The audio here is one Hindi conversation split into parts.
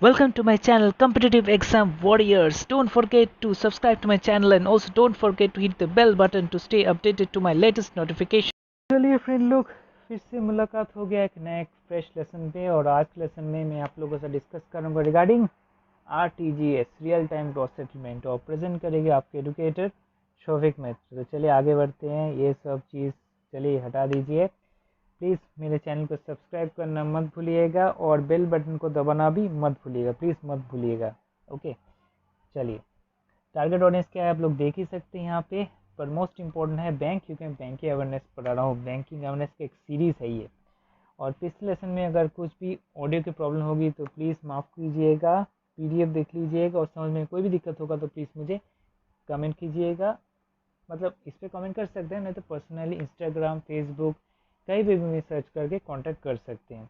Welcome to my channel Competitive Exam Warriors. Don't forget to subscribe to my channel and also don't forget to hit the bell button to stay updated to my latest notification. चलिए फ्रेंड लोग, फिर से मुलाकात हो गया एक नए फ्रेश लेसन पे। और आज के लेसन में मैं आप लोगों से डिस्कस करूंगा regarding RTGS real time gross settlement, और प्रेजेंट करेंगे आपके एडुकेटर शौविक मित्र। तो चलिए आगे बढ़ते हैं। ये सब चीज़ चलिए हटा दीजिए। प्लीज़ मेरे चैनल को सब्सक्राइब करना मत भूलिएगा और बेल बटन को दबाना भी मत भूलिएगा, प्लीज़ मत भूलिएगा। ओके, चलिए टारगेट ऑडियंस क्या है आप लोग देख ही सकते हैं यहाँ पे। पर मोस्ट इम्पोर्टेंट है बैंक, क्योंकि मैं बैंकिंग अवेयरनेस पढ़ा रहा हूँ। बैंकिंग अवेयरनेस की एक सीरीज़ है ये। और पिछले लेसन में अगर कुछ भी ऑडियो की प्रॉब्लम होगी तो प्लीज़ माफ़ कीजिएगा, PDF देख लीजिएगा और समझ में कोई भी दिक्कत होगा तो प्लीज़ मुझे कमेंट कीजिएगा। मतलब इस पर कमेंट कर सकते हैं, नहीं तो पर्सनली इंस्टाग्राम, फेसबुक कहीं भी मुझे सर्च करके कांटेक्ट कर सकते हैं।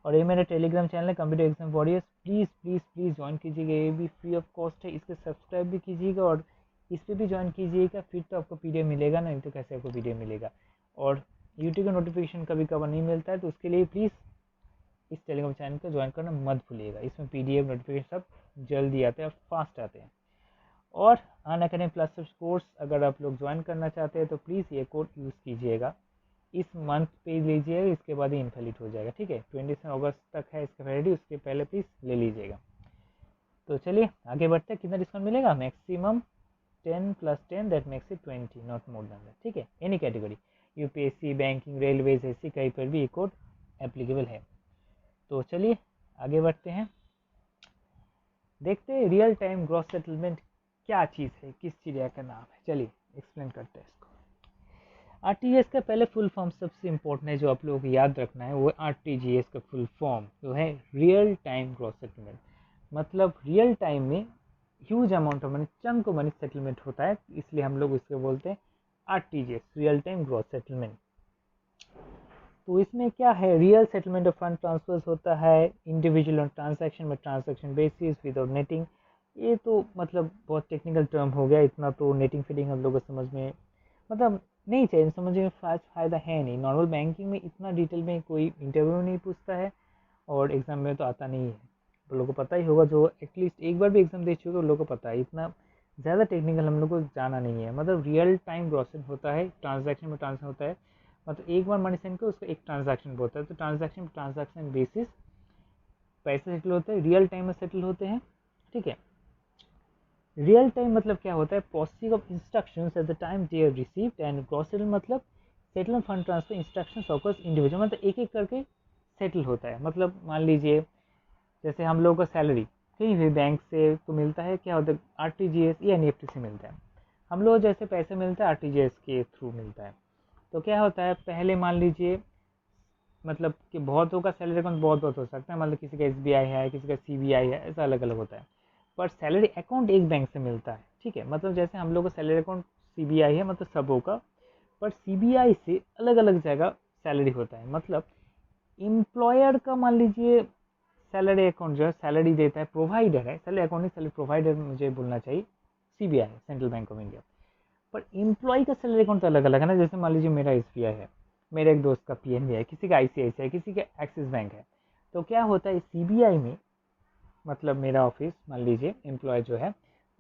और ये मेरा टेलीग्राम चैनल है computer exam warriors, please please please join कीजिएगा। ये भी फ्री ऑफ कॉस्ट है, इसके सब्सक्राइब भी कीजिएगा और इस पर भी ज्वाइन कीजिएगा। फिर तो आपको PDF मिलेगा, नहीं तो कैसे आपको PDF मिलेगा। और यूट्यूब का नोटिफिकेशन कभी कभार नहीं मिलता है, तो उसके लिए प्लीज़ इस टेलीग्राम चैनल को ज्वाइन करना मत भूलिएगा। इसमें PDF नोटिफिकेशन सब जल्दी आते हैं और फास्ट आते हैं। और अनअकैडमी प्लस कोर्स अगर आप लोग ज्वाइन करना चाहते हैं तो प्लीज़ ये कोड यूज़ कीजिएगा। इस मंथ पे लीजिएगा, इसके बाद ही इनवैलिड हो जाएगा। ठीक है, 27 अगस्त तक है इसका वैलिडिटी, उसके पहले प्लीज़ ले लीजिएगा। तो चलिए आगे बढ़ते हैं। कितना डिस्काउंट मिलेगा? Maximum 10 + 10 that makes it 20, not more than that. ठीक है, any category, UPSC, banking, railways, ऐसी कहीं पर भी ये कोड एप्लीकेबल है। तो चलिए आगे बढ़ते हैं, देखते हैं रियल टाइम ग्रॉस सेटलमेंट क्या चीज़ है, किस चिड़िया का नाम है। चलिए एक्सप्लेन करते हैं इसको। RTGS का पहले फुल फॉर्म सबसे इम्पोर्टेंट है जो आप लोगों को याद रखना है, वो RTGS का फुल फॉर्म जो है रियल टाइम ग्रॉस सेटलमेंट। मतलब रियल टाइम में huge amount of money, chunk money settlement होता है, इसलिए हम लोग इसको बोलते हैं RTGS real time gross settlement. तो इसमें क्या है, real settlement of fund transfers होता है, इंडिविजुअल ऑन ट्रांजैक्शन में ट्रांजैक्शन बेसिस विदाउट नेटिंग। ये तो मतलब बहुत टेक्निकल टर्म हो गया, इतना तो नेटिंग फीडिंग हम लोगों को समझ में मतलब नहीं चाहिए, समझ में फ़ायदा है नहीं। नॉर्मल बैंकिंग में इतना डिटेल में कोई इंटरव्यू नहीं पूछता है और एग्ज़ाम में तो आता नहीं है। तो लोगों को पता ही होगा, जो एटलीस्ट एक बार भी एग्ज़ाम दे चुके तो लोगों को पता है। इतना ज़्यादा टेक्निकल हम लोग को जाना नहीं है। मतलब रियल टाइम ग्रॉस होता है, ट्रांजैक्शन में ट्रांसफर होता है। मतलब एक बार मनी सेंड करो उसका एक ट्रांजैक्शन होता है, तो ट्रांजैक्शन बेसिस पैसे सेटल होते हैं, रियल टाइम में सेटल होते हैं। ठीक है, रियल टाइम मतलब क्या होता है, processing of instructions at the time they are received. And gross settle मतलब settlement fund transfer instructions occurs individual, मतलब एक एक करके सेटल होता है। मतलब मान लीजिए जैसे हम लोगों का सैलरी कहीं भी बैंक से तो मिलता है, क्या होता है RTGS या NEFT से मिलता है। हम लोग जैसे पैसे मिलता है RTGS के थ्रू मिलता है। तो क्या होता है, पहले मान लीजिए मतलब कि बहुतों का सैलरी अकाउंट बहुत हो सकता है, मतलब किसी का SBI है, किसी का CBI है, ऐसा अलग अलग होता है। पर सैलरी अकाउंट एक बैंक से मिलता है। ठीक है, मतलब जैसे हम लोग का सैलरी अकाउंट CBI है, मतलब सबों का, पर CBI से अलग अलग जगह सैलरी होता है। मतलब एम्प्लॉयर का मान लीजिए सैलरी अकाउंट जो है सैलरी देता है, प्रोवाइडर है, सैलरी अकाउंट नहीं सैलरी प्रोवाइडर मुझे बोलना चाहिए, CBI है, सेंट्रल बैंक ऑफ इंडिया। पर एम्प्लॉय का सैलरी अकाउंट तो अलग अलग है ना। जैसे मान लीजिए मेरा SBI है, मेरे एक दोस्त का PNB है, किसी का ICICI है, किसी का एक्सिस बैंक है। तो क्या होता है CBI में, मतलब मेरा ऑफिस मान लीजिए एम्प्लॉय जो है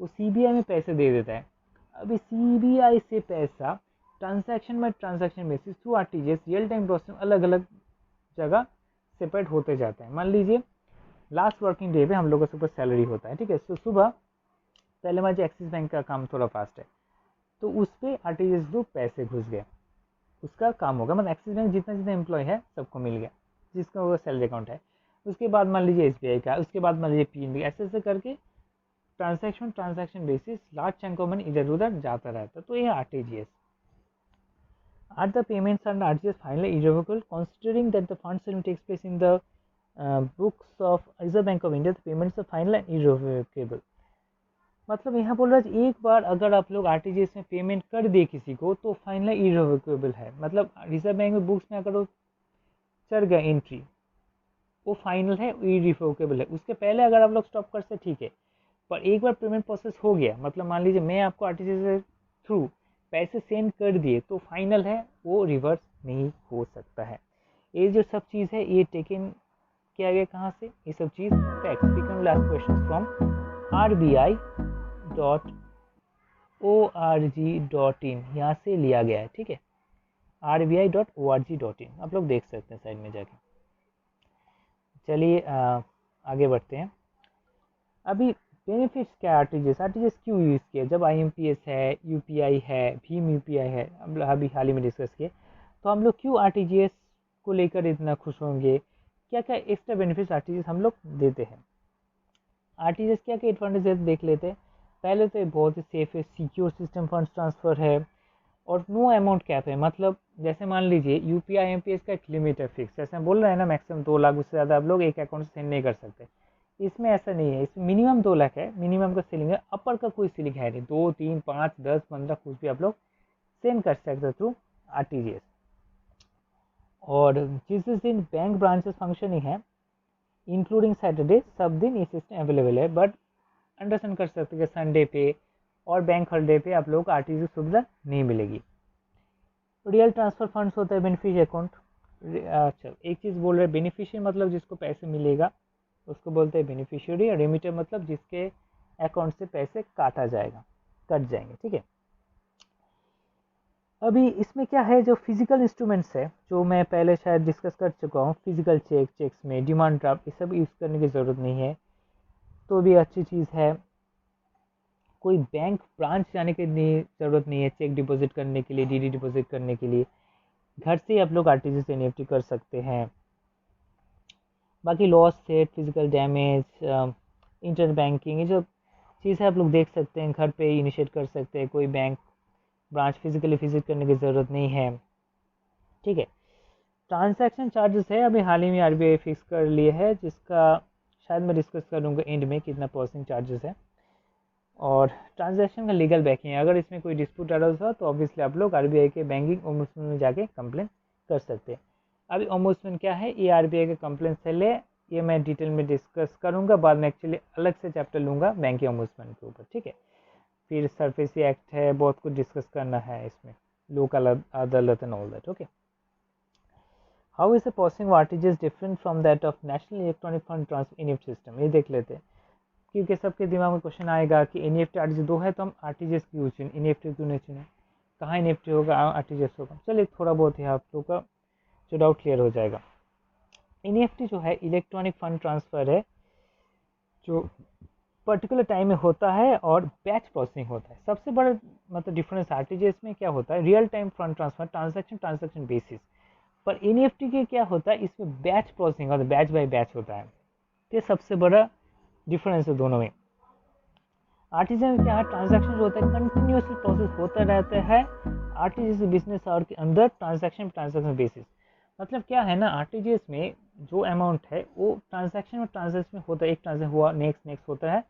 वो CBI में पैसे दे देता है। अभी CBI से पैसा transaction basis through RTGS real time processing अलग अलग जगह सेपरेट होते जाते हैं। मान लीजिए लास्ट वर्किंग डे पे हम लोगों के ऊपर सैलरी होता है। ठीक है, तो सुबह पहले मान लीजिए एक्सिस बैंक का काम थोड़ा फास्ट है, तो उस पर RTGS थ्रू पैसे घुस गए, उसका काम होगा। मतलब एक्सिस बैंक जितना जितना एम्प्लॉय है सबको मिल गया, जिसका वो सैलरी अकाउंट है। उसके बाद मान लीजिए SBI का, उसके बाद मान लीजिए PNB, ऐसे ऐसे करके transaction basis large chunk of money इधर उधर जाता रहता है। तो ये RTGS। Are the payments under RTGS finally irrevocable? Considering that the fund settlement takes place in the books of Reserve Bank of India, the payments are final and irrevocable. मतलब यहाँ बोल रहा है एक बार अगर आप लोग RTGS में पेमेंट कर दे किसी को तो फाइनल इररिवोकेबल है। मतलब रिजर्व बैंक में बुक्स में अगर वो चढ़ गया एंट्री, वो फाइनल है, इररिवोकेबल है। उसके पहले अगर आप लोग स्टॉप कर से ठीक है, पर एक बार पेमेंट प्रोसेस हो गया, मतलब मान लीजिए मैं आपको RTGS थ्रू पैसे सेंड कर दिए तो फाइनल है, वो रिवर्स नहीं हो सकता है। ये जो सब चीज़ है ये टेकन किया गया कहाँ से, ये सब चीज़ FAQs frequently asked questions from rbi.org.in, यहाँ से लिया गया है, ठीक है, rbi.org.in, आप लोग देख सकते हैं साइड में जाके। चलिए आगे बढ़ते हैं। अभी बेनिफिट्स क्या है आरटीजीएस क्यों यूज़ किया, जब आईएमपीएस है, यूपीआई है, भीम यूपीआई है, हम अभी हाल ही में डिस्कस किए, तो हम लोग क्यों आरटीजीएस को लेकर इतना खुश होंगे, क्या क्या एक्स्ट्रा बेनिफिट्स आरटीजीएस हम लोग देते हैं। आरटीजीएस क्या क्या एडवांटेज देख लेते हैं। पहले तो बहुत ही सेफ है, सिक्योर सिस्टम, फंड ट्रांसफ़र है और नो अमाउंट कैप है। मतलब जैसे मान लीजिए यूपीआई एमपीएस का एक लिमिट है फिक्स, जैसे हम बोल रहे हैं ना मैक्सिमम 2 लाख, उससे ज़्यादा आप लोग एक अकाउंट से सेंड नहीं कर सकते। इसमें ऐसा नहीं है, इसमें मिनिमम 2 लाख है, मिनिमम का सीलिंग है, अपर का कोई सीलिंग है नहीं। 2, 3, 5, 10, 15 कुछ भी आप लोग सेंड कर सकते थ्रू आरटीजीएस। और जिस दिन बैंक ब्रांचेस फंक्शनिंग है इंक्लूडिंग सैटरडे, सब दिन ये सिस्टम अवेलेबल है, बट अंडरस्टैंड कर सकते हैं कि संडे पे और बैंक हॉलीडे पे आप लोगों को आरटीजीएस सुविधा नहीं मिलेगी। रियल ट्रांसफर फंड्स होता है बेनिफिशियरी अकाउंट। अच्छा, एक चीज़ बोल रहे हैं, बेनिफिशियरी मतलब जिसको पैसे मिलेगा उसको बोलते हैं बेनिफिशियरी, और रेमिटर मतलब जिसके अकाउंट से पैसे कट जाएंगे, ठीक है। अभी इसमें क्या है, जो फिजिकल इंस्ट्रूमेंट्स है, जो मैं पहले शायद डिस्कस कर चुका हूँ, फिजिकल चेक्स में डिमांड ड्राफ्ट, ये सब यूज़ करने की ज़रूरत नहीं है, तो भी अच्छी चीज़ है। कोई बैंक ब्रांच जाने की ज़रूरत नहीं है चेक डिपॉजिट करने के लिए, डीडी डिपॉजिट करने के लिए, घर से ही आप लोग आरटीजीएस एनईएफटी कर सकते हैं। बाकी loss set, physical damage, internet banking, ये जो चीज़ें आप लोग देख सकते हैं, घर पे इनिशिएट कर सकते हैं, कोई बैंक ब्रांच फिजिकली विजिट करने की ज़रूरत नहीं है, ठीक है। ट्रांजैक्शन चार्जेस है, अभी हाल ही में आरबीआई फिक्स कर लिए है, जिसका शायद मैं डिस्कस करूँगा एंड में कितना प्रोसेसिंग चार्जेस है। और ट्रांजैक्शन का लीगल बैकिंग है, अगर इसमें कोई डिस्प्यूट अराइज हुआ तो ऑब्वियसली आप लोग आरबीआई के बैंकिंग ओम्बुड्समैन में जाके कंप्लेन कर सकते हैं। अभी ओम्बुड्समैन क्या है, ये आरबीआई के कंप्लेन सेल है, ये मैं डिटेल में डिस्कस करूंगा बाद में, एक्चुअली अलग से चैप्टर लूंगा बैंकिंग ओम्बुड्समैन के ऊपर, ठीक है। फिर सरफेसी एक्ट है, बहुत कुछ डिस्कस करना है इसमें, लोकल अदालत and all that, okay. How is the processing of RTGS different from that of national electronic fund transfer NEFT system, ये देख लेते हैं, क्योंकि सबके दिमाग में क्वेश्चन आएगा कि एनईएफटी आरटीजीएस दो है तो हम आरटीजीएस क्यों चुने, एनईएफटी क्यों नहीं चुने, कहाँ एनईएफटी होगा आरटीजीएस होगा। चलिए थोड़ा बहुत है आप लोग का जो डाउट क्लियर हो जाएगा। एनईएफटी जो है इलेक्ट्रॉनिक फंड ट्रांसफ़र है, जो पर्टिकुलर टाइम में होता है और बैच प्रोसेसिंग होता है। सबसे बड़ा मतलब डिफरेंस आरटीजीएस में क्या होता है, real time fund transfer, transaction basis, पर एनईएफटी के क्या होता है, इसमें बैच प्रोसेसिंग होता है, बैच बाय बैच होता है। ये सबसे बड़ा डिफरेंस है दोनों में। आरटीजीएस में क्या है, ट्रांजैक्शन जो होता है कंटिन्यूसली प्रोसेस होता रहता है आरटीजीएस बिजनेस आवर के अंदर, ट्रांजैक्शन बेसिस। मतलब क्या है ना, आरटीजीएस में जो अमाउंट है वो ट्रांजैक्शन में होता है, एक ट्रांजैक्शन हुआ नेक्स्ट होता है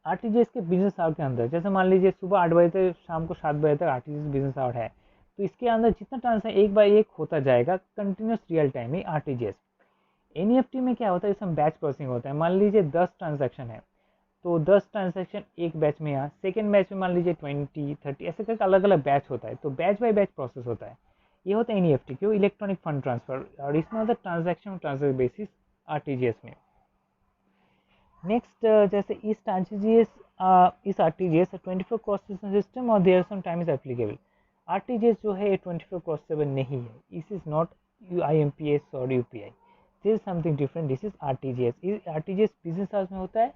आरटीजीएस के बिजनेस आवर के अंदर। जैसे मान लीजिए सुबह 8 बजे से शाम को 7 बजे तक आरटीजीएस बिजनेस आवर है, तो इसके अंदर जितना ट्रांजैक्शन एक बाय एक होता जाएगा कंटिन्यूस रियल टाइम में आरटीजीएस। एनईएफटी में क्या होता है, इसमें बैच प्रोसेसिंग होता है। मान लीजिए 10 ट्रांजैक्शन है तो 10 ट्रांजैक्शन एक बैच में, यहाँ सेकेंड बैच में मान लीजिए 20, 30, ऐसे करके अलग अलग बैच होता है, तो बैच बाय बैच प्रोसेस होता है। ये होता है एनईएफटी क्यों, इलेक्ट्रॉनिक फंड ट्रांसफर, और इसमें होता है ट्रांजैक्शन बेसिस आरटीजीएस में। नेक्स्ट जैसे इस आरटीजीएस 24 क्रॉस सिस्टम और there some time is applicable. RTGS जो है 24 क्रॉस 7 नहीं है, इस इज नॉट आईएमपीएस और UPI, this is something different, this is RTGS. RTGS business hours में होता है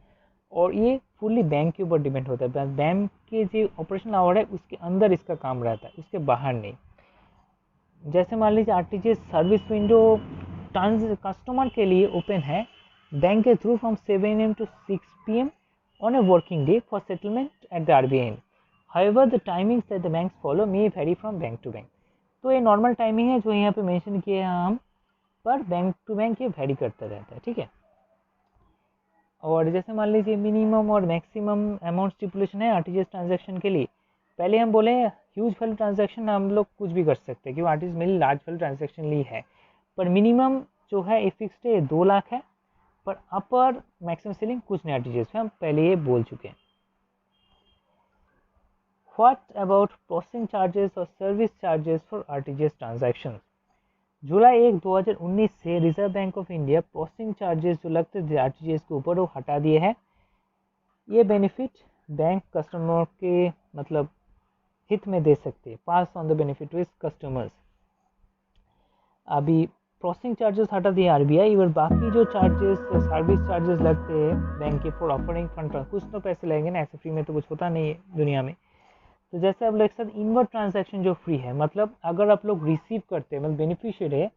और ये फुल्ली बैंक के ऊपर डिपेंड होता है, बैंक के जो ऑपरेशन आवर है उसके अंदर इसका काम रहता है, उसके बाहर नहीं। जैसे मान लीजिए आरटीजीएस सर्विस विंडो कस्टमर के लिए ओपन है बैंक के through from 7 AM to 6 PM on a working day for settlement at the RBI end. However, the timings that the banks follow may vary from bank to bank. तो ये नॉर्मल टाइमिंग है जो यहाँ पे मेंशन किए हैं हम, पर बैंक टू बैंक ये वेरी करता रहता है, ठीक है। और जैसे मान लीजिए मिनिमम और मैक्सिमम अमाउंट स्टिपुलेशन है आरटीजीएस ट्रांजैक्शन के लिए। पहले हम बोले ह्यूज वैल्यू ट्रांजैक्शन हम लोग कुछ भी कर सकते हैं क्योंकि आरटीजीएस मेरी लार्ज वैल्यू ट्रांजैक्शन ली है, पर मिनिमम जो है फिक्स्ड है 2 लाख है, पर अपर मैक्सिमम सीलिंग कुछ नहीं आरटीजीएस में, हम पहले ये बोल चुके हैं। व्हाट अबाउट प्रोसेसिंग चार्जेस और service charges for RTGS transactions. जुलाई 1 2019 से Reserve Bank of India processing charges जो लगते थे आरटीजीएस के ऊपर वो हटा दिए हैं। ये बेनिफिट बैंक कस्टमर के मतलब हित में दे सकते हैं, pass on the benefit with customers. अभी प्रोसेसिंग चार्जेस हटा दिए आरबीआई, और बाकी जो चार्जेस सर्विस चार्जेस लगते हैं बैंक के फॉर ऑफरिंग फंड, कुछ तो पैसे लगेंगे ना, ऐसे फ्री में तो कुछ होता नहीं है दुनिया में। तो जैसे आप लोग एक साथ इनवर्ट ट्रांजैक्शन जो फ्री है, मतलब अगर आप लोग रिसीव करते हैं मतलब बेनिफिशियरी है,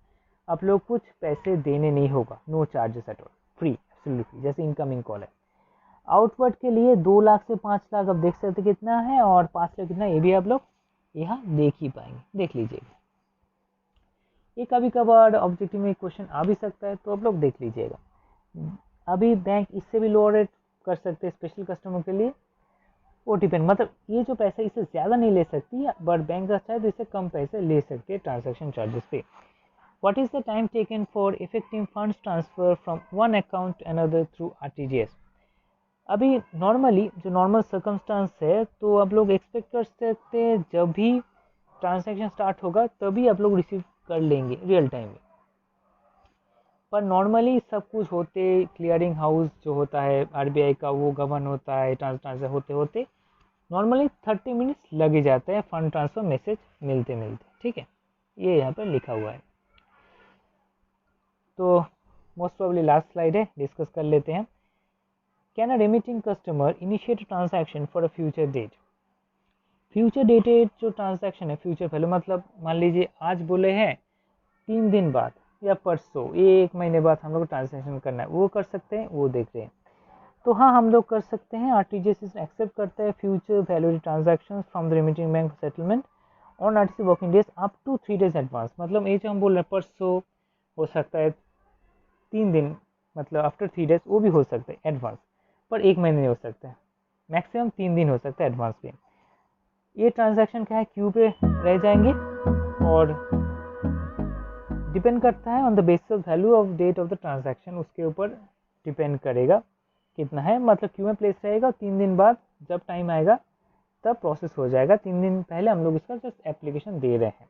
आप लोग कुछ पैसे देने नहीं होगा, no charges at all, free absolutely, जैसे इनकमिंग कॉल है। आउटवर्ड के लिए 2 लाख से 5 लाख आप देख सकते कितना है, और 5 लाख कितना, ये भी आप लोग यहाँ देख ही पाएंगे, देख लीजिएगा। ये कभी कभार ऑब्जेक्टिव में क्वेश्चन आ भी सकता है, तो आप लोग देख लीजिएगा। अभी बैंक इससे भी लोअर रेट कर सकते हैं स्पेशल कस्टमर के लिए, वो डिपेंड, मतलब ये जो पैसा इससे ज़्यादा नहीं ले सकती, बट बैंक का चाहे तो इससे कम पैसे ले सकते हैं ट्रांजैक्शन चार्जेस पे। What is the time taken for effective funds transfer from one account another through RTGS? अभी नॉर्मली जो नॉर्मल सर्कमस्टांस है, तो आप लोग एक्सपेक्ट कर सकते हैं जब भी ट्रांजैक्शन स्टार्ट होगा तभी आप लोग रिसीव कर लेंगे रियल टाइम में। पर नॉर्मली सब कुछ होते क्लियरिंग हाउस जो होता है आरबीआई का, वो गवर्न होता है, ट्रांसफर होते होते नॉर्मली 30 मिनट्स लगे जाते हैं फंड ट्रांसफर मैसेज मिलते मिलते, ठीक है, ये यहाँ पर लिखा हुआ है। तो मोस्ट प्रॉब्ली लास्ट स्लाइड है, डिस्कस कर लेते हैं। Can a remitting customer initiate transaction for a future date? Future dated जो ट्रांजैक्शन है, फ्यूचर वैल्यू मतलब मान लीजिए आज बोले हैं 3 दिन बाद या परसों, 1 महीने बाद हम लोग ट्रांजैक्शन करना है, वो कर सकते हैं, वो देख रहे हैं। तो हाँ, हम लोग कर सकते हैं। आरटीजीएस एक्सेप्ट करता है future valued transaction from the remitting bank settlement on RTC working days up to 3 days advance. मतलब ये जो हम बोल रहे हैं परसों हो सकता है, 3 दिन मतलब आफ्टर 3 डेज, वो भी हो सकता है एडवांस, पर 1 महीने नहीं हो सकता है, मैक्सिमम 3 दिन हो सकता है एडवांस पे। ये ट्रांजैक्शन क्या है, क्यू पे रह जाएंगे, और डिपेंड करता है on the basis of value of date of the transaction, उसके ऊपर डिपेंड करेगा कितना है, मतलब क्यू में प्लेस रहेगा। 3 दिन बाद जब टाइम आएगा तब प्रोसेस हो जाएगा। 3 दिन पहले हम लोग इसका जस्ट एप्लीकेशन दे रहे हैं,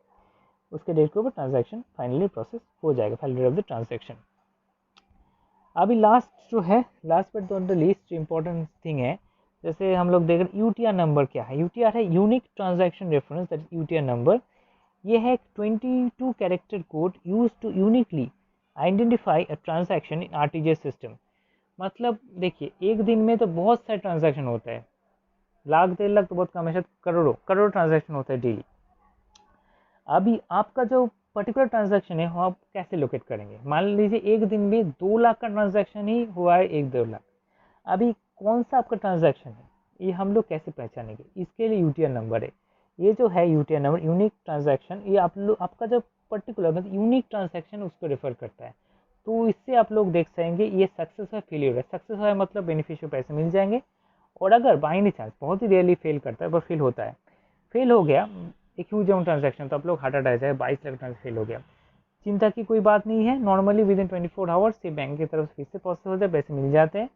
उसके डेट के ऊपर ट्रांजैक्शन फाइनली प्रोसेस हो जाएगा, final date of the transaction. अभी लास्ट जो है, last but not the least important thing है, जैसे हम लोग देख रहे यूटीआर नंबर क्या है। यूटीआर है unique transaction reference, that is UTR number. ये है 22 character code use to uniquely identify a transaction in RTGS system. मतलब देखिए, एक दिन में तो बहुत सारे ट्रांजैक्शन होता है, लाख 1.5 लाख तो बहुत कम है, शायद करोड़ों करोड़ ट्रांजैक्शन होता है डेली। अभी आपका जो पर्टिकुलर ट्रांजैक्शन है वो आप कैसे लोकेट करेंगे? मान लीजिए एक दिन में 2 लाख का ट्रांजैक्शन ही हुआ है, 1-2 लाख। अभी कौन सा आपका ट्रांजैक्शन है, ये हम लोग कैसे पहचानेंगे? इसके लिए यूटीआर नंबर है। ये जो है यूटीआर नंबर, यूनिक ट्रांजैक्शन, ये आप लोग आपका जो पर्टिकुलर मतलब यूनिक ट्रांजैक्शन उसको रेफर करता है। तो इससे आप लोग देख सकेंगे ये सक्सेस है फेलियर है। सक्सेस है मतलब बेनिफिशियल पैसे मिल जाएंगे, और अगर बाई एनी चांस, बहुत ही रेयरली फेल करता है पर फेल होता है, फेल हो गया एक ह्यूज अमाउंट ट्रांजैक्शन, तो आप लोग हार्ट अटैक है 22 लाख ट्रांजैक्शन फेल हो गया, चिंता की कोई बात नहीं है। नॉर्मली विद इन 24 आवर्स से बैंक की तरफ से फिर से प्रोसेस हो जाए, पैसे मिल जाते हैं।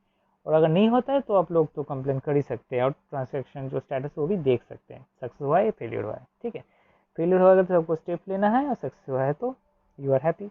और अगर नहीं होता है तो आप लोग तो कंप्लेन कर ही सकते हैं, और ट्रांजैक्शन जो स्टेटस वो भी देख सकते हैं, सक्सेस हुआ है या फेलियर हुआ है, ठीक है। फेलियर हुआ तो आपको स्टेप लेना है, और सक्सेस हुआ है तो यू आर हैप्पी।